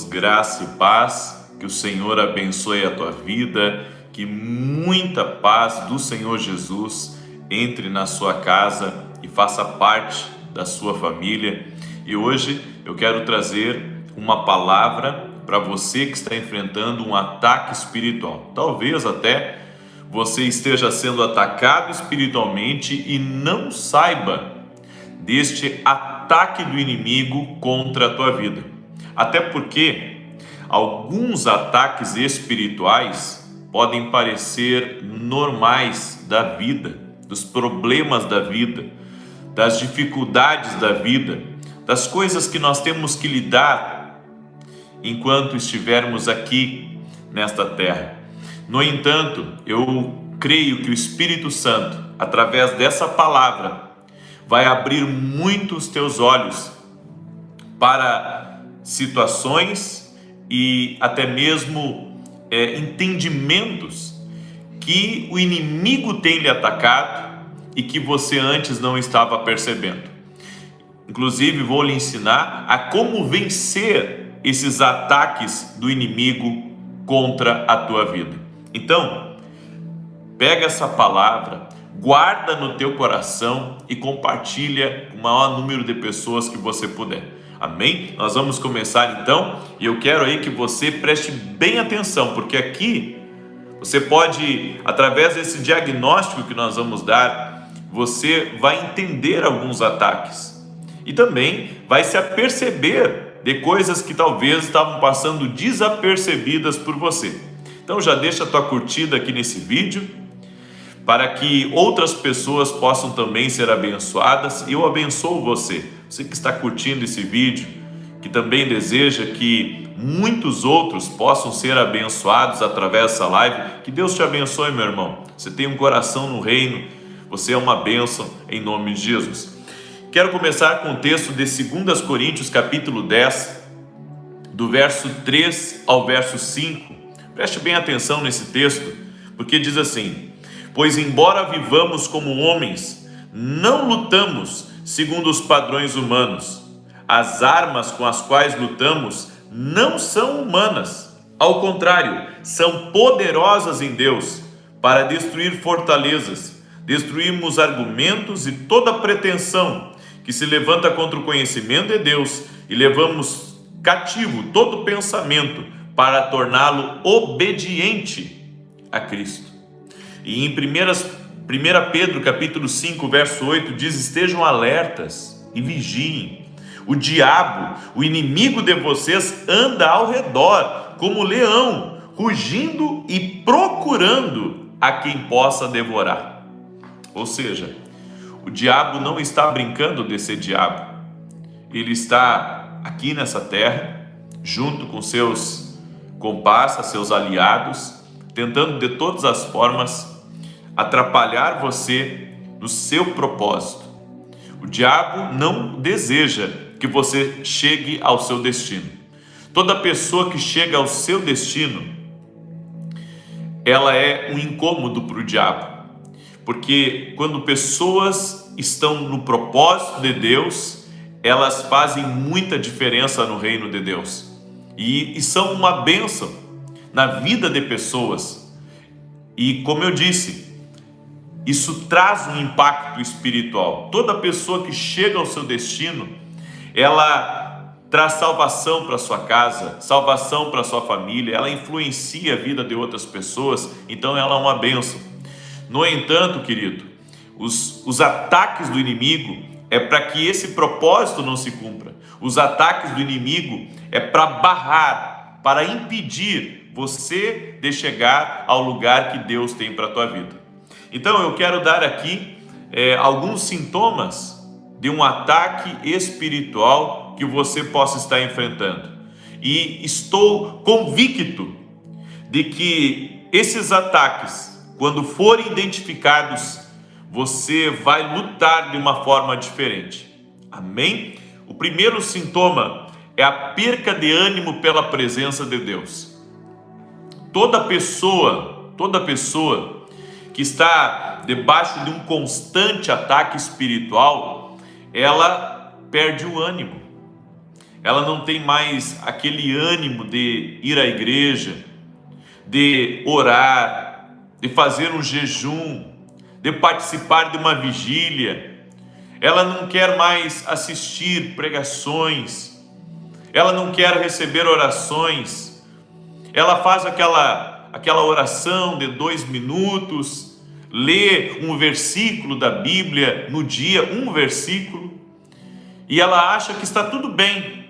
graça e paz, que o Senhor abençoe a tua vida, que muita paz do Senhor Jesus entre na sua casa e faça parte da sua família. E hoje eu quero trazer uma palavra para você que está enfrentando um ataque espiritual. Talvez até você esteja sendo atacado espiritualmente e não saiba deste ataque do inimigo contra a tua vida. Até porque alguns ataques espirituais podem parecer normais da vida, dos problemas da vida, das dificuldades da vida, das coisas que nós temos que lidar enquanto estivermos aqui nesta terra. No entanto, eu creio que o Espírito Santo, através dessa palavra, vai abrir muito os teus olhos para situações e até mesmo entendimentos que o inimigo tem lhe atacado e que você antes não estava percebendo. Inclusive, vou lhe ensinar a como vencer esses ataques do inimigo contra a tua vida. Então, pega essa palavra, guarda no teu coração e compartilha com o maior número de pessoas que você puder. Amém? Nós vamos começar então, e eu quero aí que você preste bem atenção, porque aqui você pode, através desse diagnóstico que nós vamos dar, você vai entender alguns ataques e também vai se aperceber de coisas que talvez estavam passando desapercebidas por você. Então já deixa a tua curtida aqui nesse vídeo, para que outras pessoas possam também ser abençoadas. E eu abençoo você que está curtindo esse vídeo, que também deseja que muitos outros possam ser abençoados através dessa live. Que Deus te abençoe, meu irmão. Você tem um coração no reino, você é uma bênção em nome de Jesus. Quero começar com o texto de 2 Coríntios capítulo 10, do verso 3 ao verso 5. Preste bem atenção nesse texto, porque diz assim: pois embora vivamos como homens, não lutamos segundo os padrões humanos. As armas com as quais lutamos não são humanas. Ao contrário, são poderosas em Deus para destruir fortalezas. Destruímos argumentos e toda pretensão que se levanta contra o conhecimento de Deus e levamos cativo todo pensamento para torná-lo obediente a Cristo. E em 1 Pedro capítulo 5, verso 8, diz: estejam alertas e vigiem. O diabo, o inimigo de vocês, anda ao redor como leão, rugindo e procurando a quem possa devorar. Ou seja, o diabo não está brincando de ser diabo. Ele está aqui nessa terra, junto com seus comparsas, seus aliados, tentando de todas as formas atrapalhar você no seu propósito. O diabo não deseja que você chegue ao seu destino. Toda pessoa que chega ao seu destino, ela é um incômodo para o diabo. Porque quando pessoas estão no propósito de Deus, elas fazem muita diferença no reino de Deus. E são uma bênção na vida de pessoas. E como eu disse, isso traz um impacto espiritual. Toda pessoa que chega ao seu destino, ela traz salvação para sua casa, salvação para sua família, ela influencia a vida de outras pessoas, então ela é uma bênção. No entanto, querido, os ataques do inimigo é para que esse propósito não se cumpra. Os ataques do inimigo é para barrar, para impedir você de chegar ao lugar que Deus tem para a tua vida. Então eu quero dar aqui alguns sintomas de um ataque espiritual que você possa estar enfrentando. E estou convicto de que esses ataques, quando forem identificados, você vai lutar de uma forma diferente. Amém? O primeiro sintoma é a perca de ânimo pela presença de Deus. Toda pessoa que está debaixo de um constante ataque espiritual, ela perde o ânimo. ela não tem mais aquele ânimo de ir à igreja, de orar, de fazer um jejum, de participar de uma vigília. Ela não quer mais assistir pregações, ela não quer receber orações. Ela faz aquela oração de 2 minutos, lê um versículo da Bíblia no dia, um versículo, e ela acha que está tudo bem,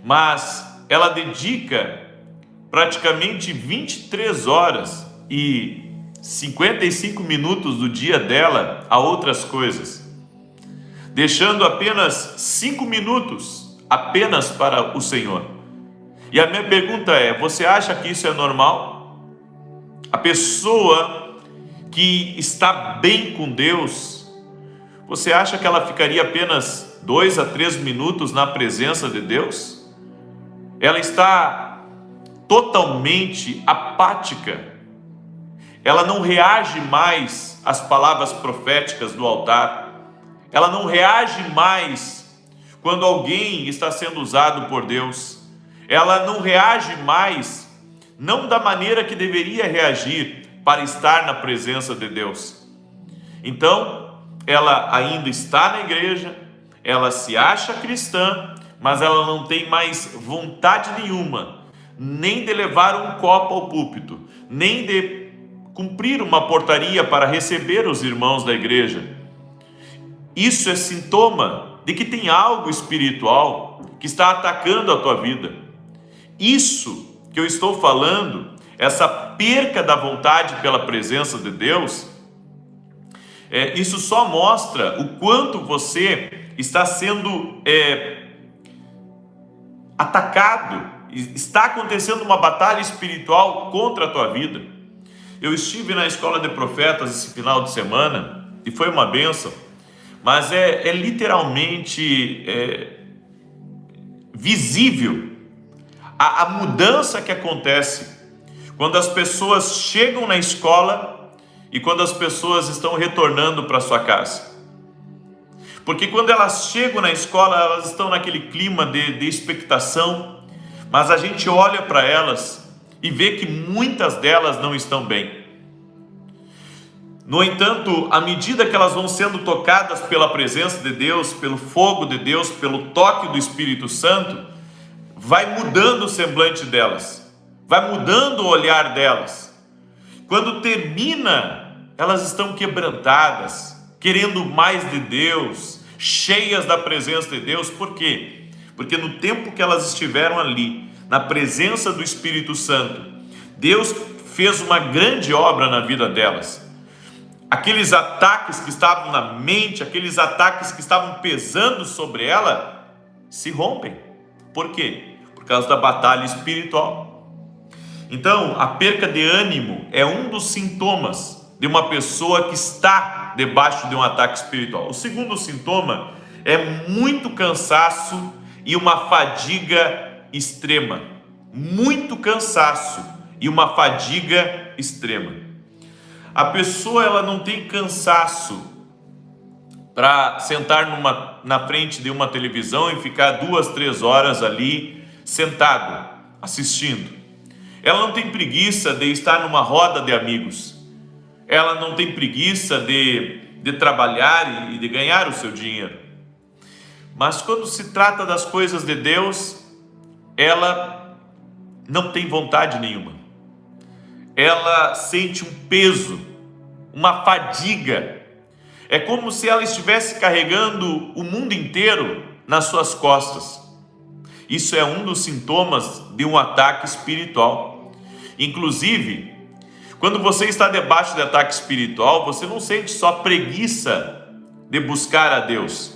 mas ela dedica praticamente 23 horas e 55 minutos do dia dela a outras coisas, deixando apenas 5 minutos apenas para o Senhor. E a minha pergunta é: você acha que isso é normal? A pessoa que está bem com Deus, você acha que ela ficaria apenas 2 a 3 minutos na presença de Deus? Ela está totalmente apática. Ela não reage mais às palavras proféticas do altar. Ela não reage mais quando alguém está sendo usado por Deus. Ela não reage mais, não da maneira que deveria reagir para estar na presença de Deus. Então, ela ainda está na igreja, ela se acha cristã, mas ela não tem mais vontade nenhuma, nem de levar um copo ao púlpito, nem de cumprir uma portaria para receber os irmãos da igreja. Isso é sintoma de que tem algo espiritual que está atacando a tua vida. Isso que eu estou falando, essa perca da vontade pela presença de Deus, isso só mostra o quanto você está sendo atacado, está acontecendo uma batalha espiritual contra a tua vida. Eu estive na escola de profetas esse final de semana e foi uma bênção, mas é literalmente visível a mudança que acontece quando as pessoas chegam na escola e quando as pessoas estão retornando para sua casa. Porque quando elas chegam na escola, elas estão naquele clima de expectação, mas a gente olha para elas e vê que muitas delas não estão bem. No entanto, à medida que elas vão sendo tocadas pela presença de Deus, pelo fogo de Deus, pelo toque do Espírito Santo, vai mudando o semblante delas, vai mudando o olhar delas. Quando termina, elas estão quebrantadas, querendo mais de Deus, cheias da presença de Deus. Por quê? Porque no tempo que elas estiveram ali, na presença do Espírito Santo, Deus fez uma grande obra na vida delas. Aqueles ataques que estavam na mente, aqueles ataques que estavam pesando sobre ela, se rompem. Por quê? Por causa da batalha espiritual. Então, a perca de ânimo é um dos sintomas de uma pessoa que está debaixo de um ataque espiritual. O segundo sintoma é muito cansaço e uma fadiga extrema. Muito cansaço e uma fadiga extrema. A pessoa ela não tem cansaço para sentar na frente de uma televisão e ficar 2, 3 horas ali sentado, assistindo. Ela não tem preguiça de estar numa roda de amigos. Ela não tem preguiça de trabalhar e de ganhar o seu dinheiro. Mas quando se trata das coisas de Deus, ela não tem vontade nenhuma. Ela sente um peso, uma fadiga. É como se ela estivesse carregando o mundo inteiro nas suas costas. Isso é um dos sintomas de um ataque espiritual. Inclusive, quando você está debaixo de ataque espiritual, você não sente só preguiça de buscar a Deus.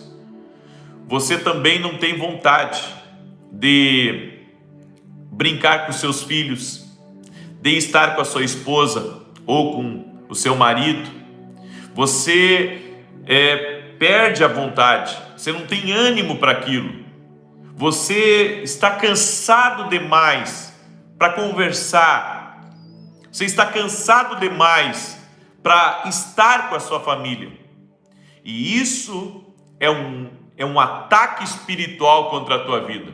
Você também não tem vontade de brincar com seus filhos, de estar com a sua esposa ou com o seu marido. Você perde a vontade, você não tem ânimo para aquilo. Você está cansado demais para conversar. Você está cansado demais para estar com a sua família. E isso é um ataque espiritual contra a tua vida.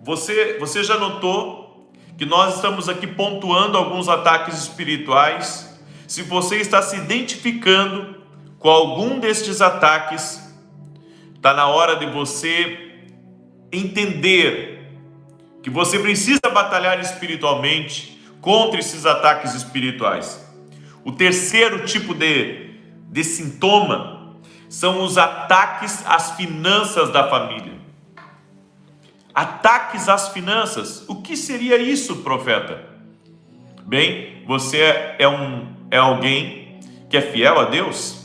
Você já notou que nós estamos aqui pontuando alguns ataques espirituais? Se você está se identificando com algum destes ataques, está na hora de você entender que você precisa batalhar espiritualmente contra esses ataques espirituais. O terceiro tipo de sintoma são os ataques às finanças da família. Ataques às finanças. O que seria isso, profeta? Bem, você é alguém que é fiel a Deus?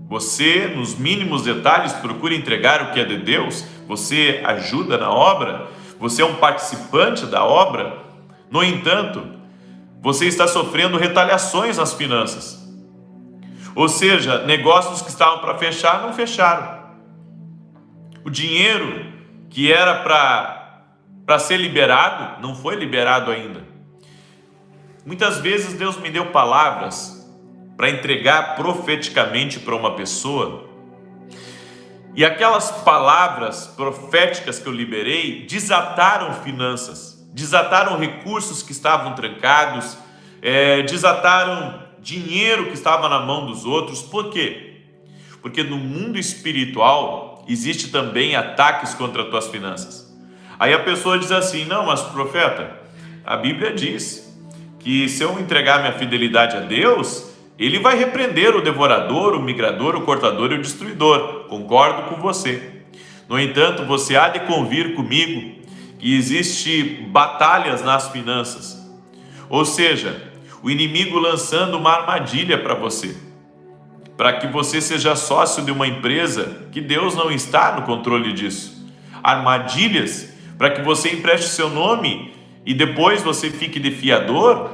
Você, nos mínimos detalhes, procura entregar o que é de Deus? Você ajuda na obra? Você é um participante da obra? No entanto, você está sofrendo retaliações nas finanças. Ou seja, negócios que estavam para fechar, não fecharam. O dinheiro que era para ser liberado, não foi liberado ainda. Muitas vezes Deus me deu palavras para entregar profeticamente para uma pessoa, e aquelas palavras proféticas que eu liberei desataram finanças, desataram recursos que estavam trancados, desataram dinheiro que estava na mão dos outros. Por quê? Porque no mundo espiritual existe também ataques contra as tuas finanças. Aí a pessoa diz assim: não, mas profeta, a Bíblia diz que se eu entregar minha fidelidade a Deus, Ele vai repreender o devorador, o migrador, o cortador e o destruidor. Concordo com você. No entanto, você há de convir comigo que existe batalhas nas finanças. Ou seja, o inimigo lançando uma armadilha para você, para que você seja sócio de uma empresa que Deus não está no controle disso. Armadilhas para que você empreste seu nome e depois você fique de fiador.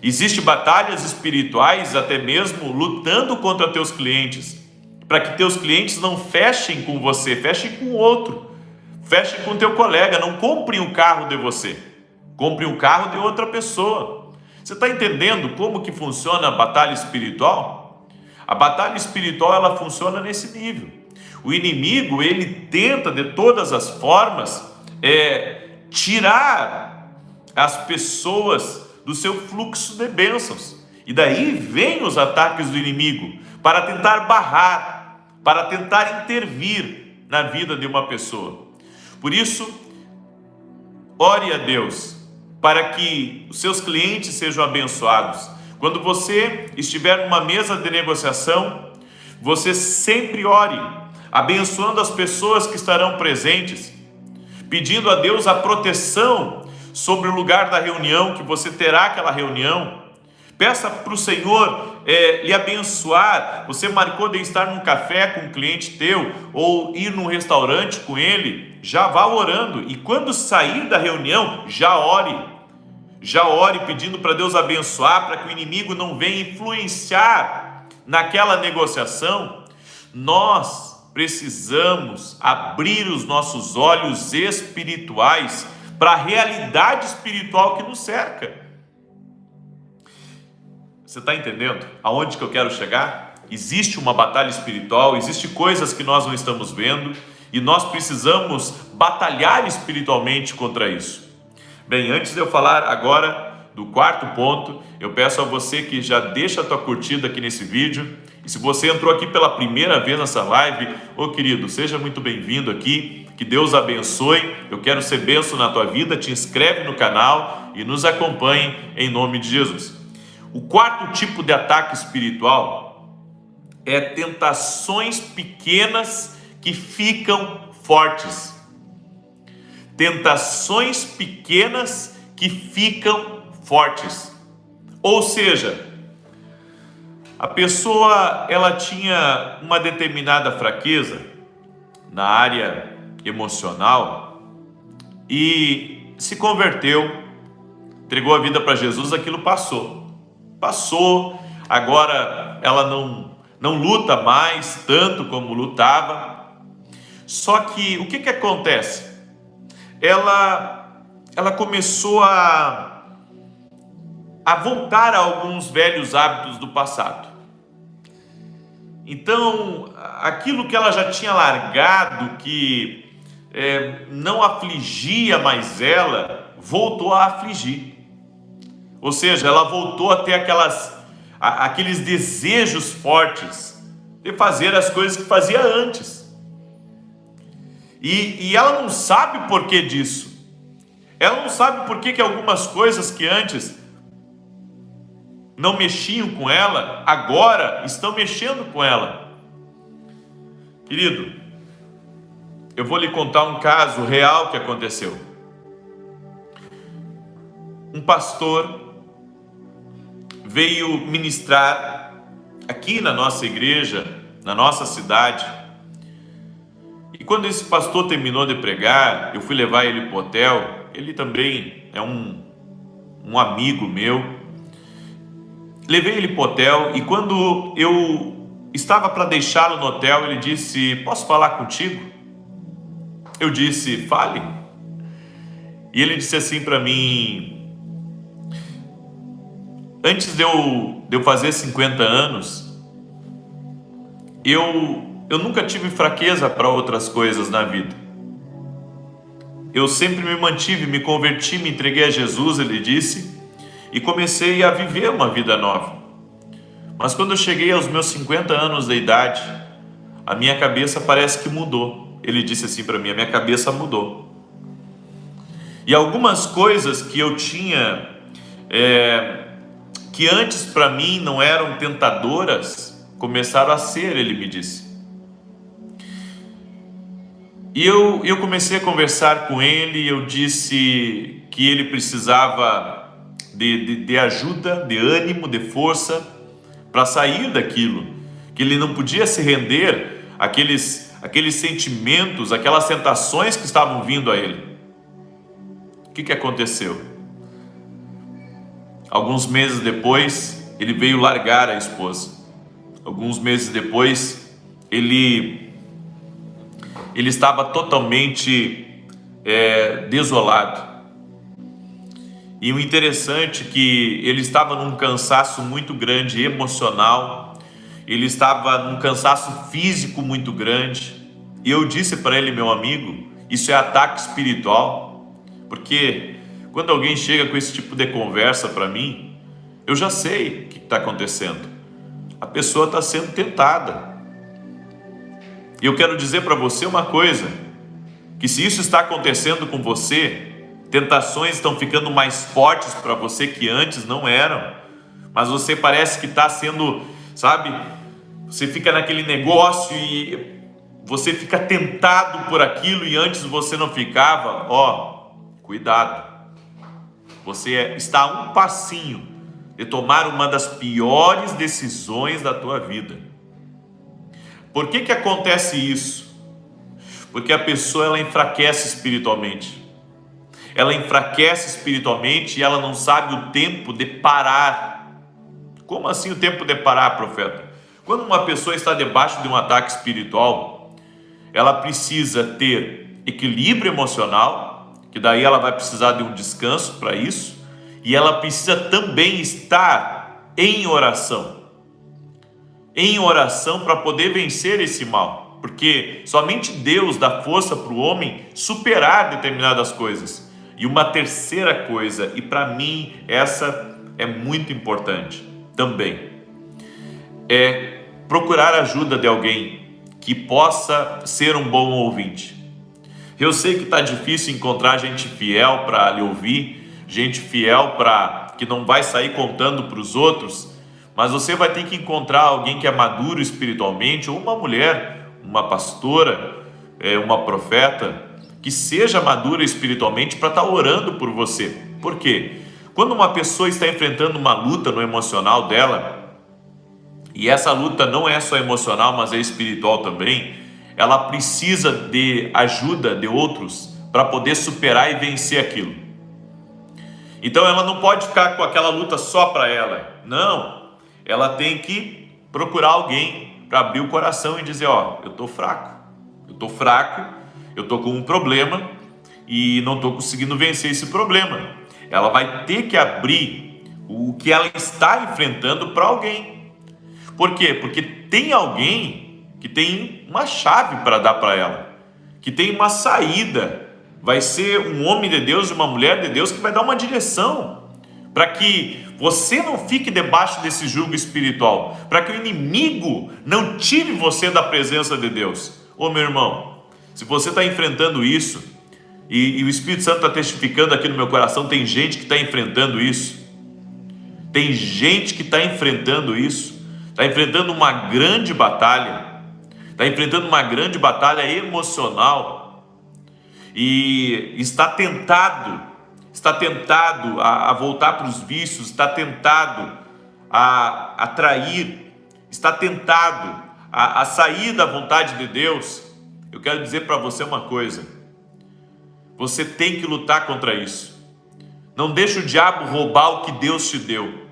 Existem batalhas espirituais até mesmo lutando contra teus clientes, para que teus clientes não fechem com você, fechem com outro, fechem com teu colega, não comprem o carro de você, comprem o carro de outra pessoa. Você está entendendo como que funciona a batalha espiritual? A batalha espiritual, ela funciona nesse nível. O inimigo, ele tenta de todas as formas tirar as pessoas do seu fluxo de bênçãos. E daí vem os ataques do inimigo para tentar barrar, para tentar intervir na vida de uma pessoa. Por isso, ore a Deus para que os seus clientes sejam abençoados. Quando você estiver numa mesa de negociação, você sempre ore, abençoando as pessoas que estarão presentes, pedindo a Deus a proteção sobre o lugar da reunião, que você terá aquela reunião. Peça para o Senhor lhe abençoar. Você marcou de estar num café com um cliente teu, ou ir num restaurante com ele, já vá orando. E quando sair da reunião, já ore pedindo para Deus abençoar, para que o inimigo não venha influenciar naquela negociação. Nós precisamos abrir os nossos olhos espirituais para a realidade espiritual que nos cerca. Você está entendendo aonde que eu quero chegar? Existe uma batalha espiritual, existe coisas que nós não estamos vendo e nós precisamos batalhar espiritualmente contra isso. Bem, antes de eu falar agora do quarto ponto, eu peço a você que já deixa a tua curtida aqui nesse vídeo. E se você entrou aqui pela primeira vez nessa live, querido, seja muito bem-vindo aqui. Que Deus abençoe. Eu quero ser bênção na tua vida. Te inscreve no canal e nos acompanhe em nome de Jesus. O quarto tipo de ataque espiritual é tentações pequenas que ficam fortes. Tentações pequenas que ficam fortes. Ou seja, a pessoa ela tinha uma determinada fraqueza na área emocional e se converteu, entregou a vida para Jesus, aquilo passou, agora ela não luta mais tanto como lutava. Só que o que acontece? Ela começou a voltar a alguns velhos hábitos do passado. Então, aquilo que ela já tinha largado, que não afligia mais ela, voltou a afligir. Ou seja, ela voltou a ter aqueles desejos fortes de fazer as coisas que fazia antes. E ela não sabe por que disso. Ela não sabe por que algumas coisas que antes não mexiam com ela, agora estão mexendo com ela. Querido, eu vou lhe contar um caso real que aconteceu. Um pastor veio ministrar aqui na nossa igreja, na nossa cidade. E quando esse pastor terminou de pregar, eu fui levar ele para o hotel. Ele também é um amigo meu. Levei ele para o hotel e quando eu estava para deixá-lo no hotel, ele disse: posso falar contigo? Eu disse: fale. E ele disse assim para mim: antes de eu fazer 50 anos, eu nunca tive fraqueza para outras coisas na vida. Eu sempre me mantive, me converti, me entreguei a Jesus, ele disse, e comecei a viver uma vida nova. Mas quando eu cheguei aos meus 50 anos de idade, a minha cabeça parece que mudou. Ele disse assim para mim: a minha cabeça mudou. E algumas coisas que eu tinha, que antes para mim não eram tentadoras, começaram a ser, ele me disse. E eu comecei a conversar com ele, eu disse que ele precisava de ajuda, de ânimo, de força para sair daquilo, que ele não podia se render àqueles sentimentos, aquelas tentações que estavam vindo a ele. O que aconteceu? Alguns meses depois, ele veio largar a esposa. Alguns meses depois, ele estava totalmente desolado. E o interessante é que ele estava num cansaço muito grande emocional, ele estava num cansaço físico muito grande. E eu disse para ele: meu amigo, isso é ataque espiritual, porque quando alguém chega com esse tipo de conversa para mim, eu já sei o que está acontecendo. A pessoa está sendo tentada. E eu quero dizer para você uma coisa, que se isso está acontecendo com você, tentações estão ficando mais fortes para você que antes não eram, mas você parece que está sendo, sabe, você fica naquele negócio e você fica tentado por aquilo e antes você não ficava. Cuidado, você está a um passinho de tomar uma das piores decisões da tua vida. Por que acontece isso? Porque a pessoa ela enfraquece espiritualmente. Ela enfraquece espiritualmente e ela não sabe o tempo de parar. Como assim o tempo de parar, profeta? Quando uma pessoa está debaixo de um ataque espiritual, ela precisa ter equilíbrio emocional, que daí ela vai precisar de um descanso para isso, e ela precisa também estar em oração para poder vencer esse mal, porque somente Deus dá força para o homem superar determinadas coisas. E uma terceira coisa, e para mim essa é muito importante também, é procurar ajuda de alguém que possa ser um bom ouvinte. Eu sei que está difícil encontrar gente fiel para lhe ouvir, gente fiel que não vai sair contando para os outros, mas você vai ter que encontrar alguém que é maduro espiritualmente, ou uma mulher, uma pastora, uma profeta, que seja madura espiritualmente para estar orando por você. Por quê? Quando uma pessoa está enfrentando uma luta no emocional dela, e essa luta não é só emocional, mas é espiritual também, ela precisa de ajuda de outros para poder superar e vencer aquilo. Então ela não pode ficar com aquela luta só para ela. Não. Ela tem que procurar alguém para abrir o coração e dizer: eu estou fraco, eu estou com um problema e não estou conseguindo vencer esse problema. Ela vai ter que abrir o que ela está enfrentando para alguém. Por quê? Porque tem alguém que tem uma chave para dar para ela, que tem uma saída. Vai ser um homem de Deus e uma mulher de Deus que vai dar uma direção para que você não fique debaixo desse jugo espiritual, para que o inimigo não tire você da presença de Deus. Ô meu irmão, se você está enfrentando isso, e o Espírito Santo está testificando aqui no meu coração, tem gente que está enfrentando isso, tem gente que está enfrentando isso, está enfrentando uma grande batalha, está enfrentando uma grande batalha emocional, e está tentado a voltar para os vícios, está tentado a trair, está tentado a sair da vontade de Deus. Eu quero dizer para você uma coisa: você tem que lutar contra isso. Não deixa o diabo roubar o que Deus te deu.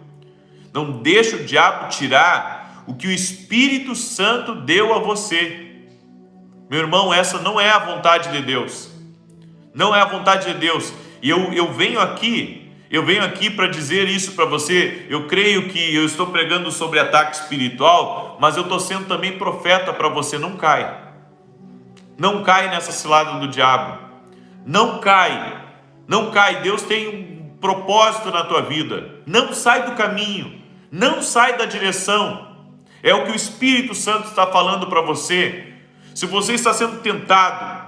Não deixa o diabo tirar o que o Espírito Santo deu a você. Meu irmão, essa não é a vontade de Deus. Não é a vontade de Deus. E eu venho aqui para dizer isso para você. Eu creio que eu estou pregando sobre ataque espiritual, mas eu estou sendo também profeta para você. Não cai. Não cai nessa cilada do diabo. Não cai. Não cai. Deus tem um propósito na tua vida. Não sai do caminho. Não sai da direção. É o que o Espírito Santo está falando para você. Se você está sendo tentado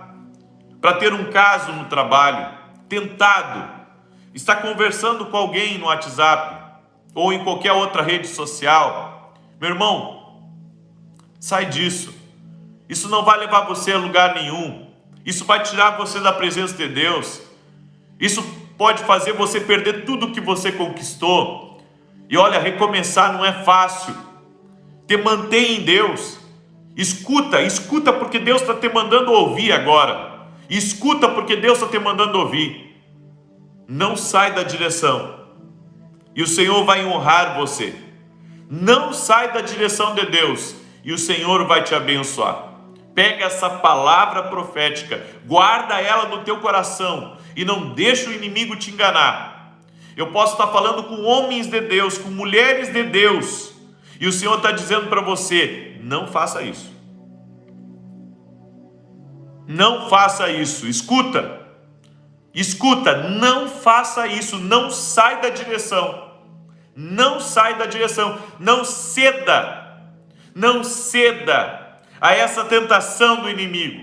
para ter um caso no trabalho, tentado, está conversando com alguém no WhatsApp ou em qualquer outra rede social, meu irmão, sai disso. Isso não vai levar você a lugar nenhum. Isso vai tirar você da presença de Deus. Isso pode fazer você perder tudo que você conquistou. E olha, recomeçar não é fácil. Te mantém em Deus. Escuta porque Deus está te mandando ouvir agora. Escuta porque Deus está te mandando ouvir. Não sai da direção. E o Senhor vai honrar você. Não sai da direção de Deus. E o Senhor vai te abençoar. Pega essa palavra profética. Guarda ela no teu coração. E não deixa o inimigo te enganar. Eu posso estar falando com homens de Deus, com mulheres de Deus. E o Senhor está dizendo para você: não faça isso. Não faça isso. Escuta, não faça isso. Não sai da direção. Não sai da direção. Não ceda a essa tentação do inimigo.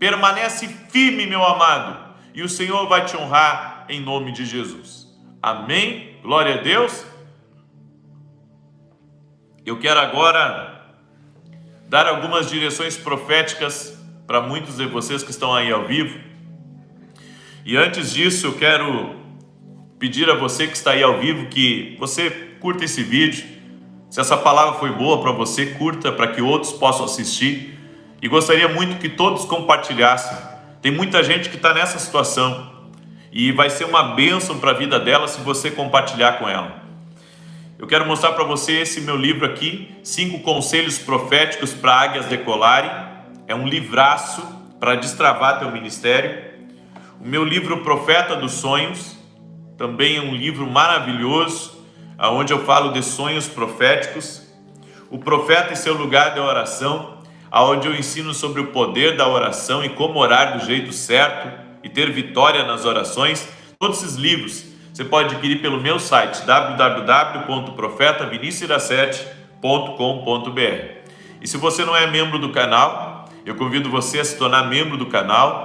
Permanece firme, meu amado, e o Senhor vai te honrar em nome de Jesus. Amém? Glória a Deus. Eu quero agora dar algumas direções proféticas para muitos de vocês que estão aí ao vivo. E antes disso, eu quero pedir a você que está aí ao vivo que você curta esse vídeo. Se essa palavra foi boa para você, curta para que outros possam assistir. E gostaria muito que todos compartilhassem. Tem muita gente que está nessa situação e vai ser uma bênção para a vida dela se você compartilhar com ela. Eu quero mostrar para você esse meu livro aqui, 5 Conselhos Proféticos para Águias Decolarem. É um livraço para destravar teu ministério. O meu livro Profeta dos Sonhos, também é um livro maravilhoso, onde eu falo de sonhos proféticos. O Profeta e Seu Lugar de Oração, onde eu ensino sobre o poder da oração e como orar do jeito certo e ter vitória nas orações. Todos esses livros você pode adquirir pelo meu site www.profetavinicius17.com.br. E se você não é membro do canal, eu convido você a se tornar membro do canal.